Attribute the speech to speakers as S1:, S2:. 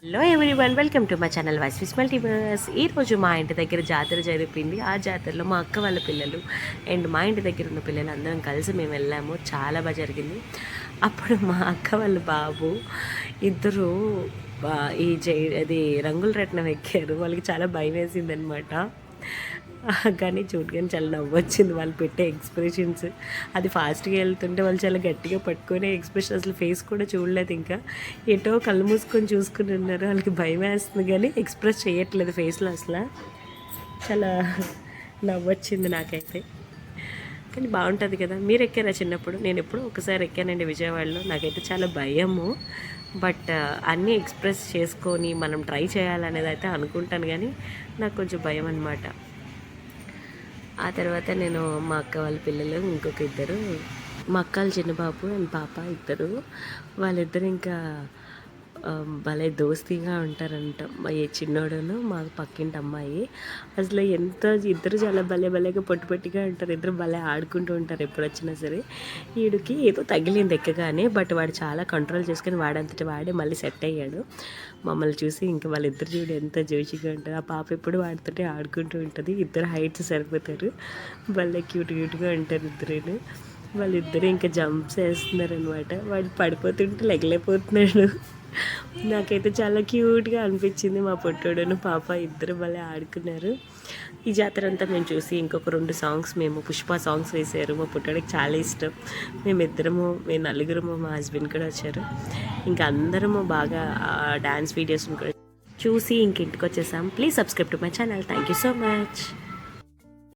S1: Hello everyone, welcome to my channel voice with multiverse. ఈరోజు మా ఇంటి దగ్గర జాతర జరిపింది. ఆ జాతరలో మా అక్క వాళ్ళ పిల్లలు అండ్ మా ఇంటి దగ్గర ఉన్న పిల్లలు అందరం కలిసి మేము వెళ్ళాము. చాలా బాగా జరిగింది. అప్పుడు మా అక్క వాళ్ళ బాబు ఇద్దరు ఈ అది రంగుల రత్నం ఎక్కారు. వాళ్ళకి చాలా భయం వేసింది అనమాట. కానీ చూడగానే చాలా నవ్వొచ్చింది వాళ్ళు పెట్టే ఎక్స్ప్రెషన్స్. అది ఫాస్ట్గా వెళ్తుంటే వాళ్ళు చాలా గట్టిగా పట్టుకొని ఎక్స్ప్రెషన్, అసలు ఫేస్ కూడా చూడలేదు. ఇంకా ఎటో కళ్ళు మూసుకొని చూసుకుని ఉన్నారు. వాళ్ళకి భయం వేస్తుంది కానీ ఎక్స్ప్రెస్ చేయట్లేదు ఫేస్లో. అసలు చాలా నవ్వొచ్చింది నాకైతే. కానీ బాగుంటుంది కదా. మీరు ఎక్కారా చిన్నప్పుడు? నేను ఎప్పుడూ ఒకసారి ఎక్కానండి విజయవాడలో. నాకైతే చాలా భయము. బట్ అన్నీ ఎక్స్ప్రెస్ చేసుకొని మనం ట్రై చేయాలనేది అయితే అనుకుంటాను, కానీ నాకు కొంచెం భయం అనమాట. ఆ తర్వాత నేను మా అక్క వాళ్ళ పిల్లలు ఇంకొక ఇద్దరు, మా అక్కల చిన్న బాబు అండ్ పాప ఇద్దరు, వాళ్ళిద్దరు ఇంకా భలే దోస్తీగా ఉంటారంట. మా ఈ చిన్నోడును మా పక్కింటి అమ్మాయి. అసలు ఎంత ఇద్దరు చాలా భలేగా పొట్టిగా ఉంటారు. ఇద్దరు భలే ఆడుకుంటూ ఉంటారు ఎప్పుడు వచ్చినా సరే. వీడికి ఏదో తగిలింది ఎక్కగానే, బట్ వాడు చాలా కంట్రోల్ చేసుకొని వాడంతటి వాడే మళ్ళీ సెట్ అయ్యాడు. మమ్మల్ని చూసి ఇంకా వాళ్ళిద్దరు చూడు ఎంత జోషిగా ఉంటారు. ఆ పాప ఎప్పుడు వాడితోటి ఆడుకుంటూ ఉంటుంది. ఇద్దరు హైట్స్ సరిపోతారు. భలే క్యూట్గా ఉంటారు ఇద్దరు. వాళ్ళిద్దరు ఇంకా జంప్స్ వేస్తున్నారు అనమాట. వాడు పడిపోతుంటే లెగలేకపోతున్నాడు. నాకైతే చాలా క్యూట్గా అనిపించింది. మా పొట్టోడును పాప ఇద్దరు భలే ఆడుకున్నారు. ఈ జాతర అంతా మేము చూసి ఇంకొక 2 సాంగ్స్, మేము పుష్ప సాంగ్స్ వేసారు. మా పొట్టోడికి చాలా ఇష్టం. మేము నలుగురము, మా హస్బెండ్ కూడా వచ్చారు. ఇంకా అందరము బాగా డ్యాన్స్ వీడియోస్ని కూడా చూసి ఇంటికి వచ్చేసాం. Please subscribe to my channel. Thank you so much.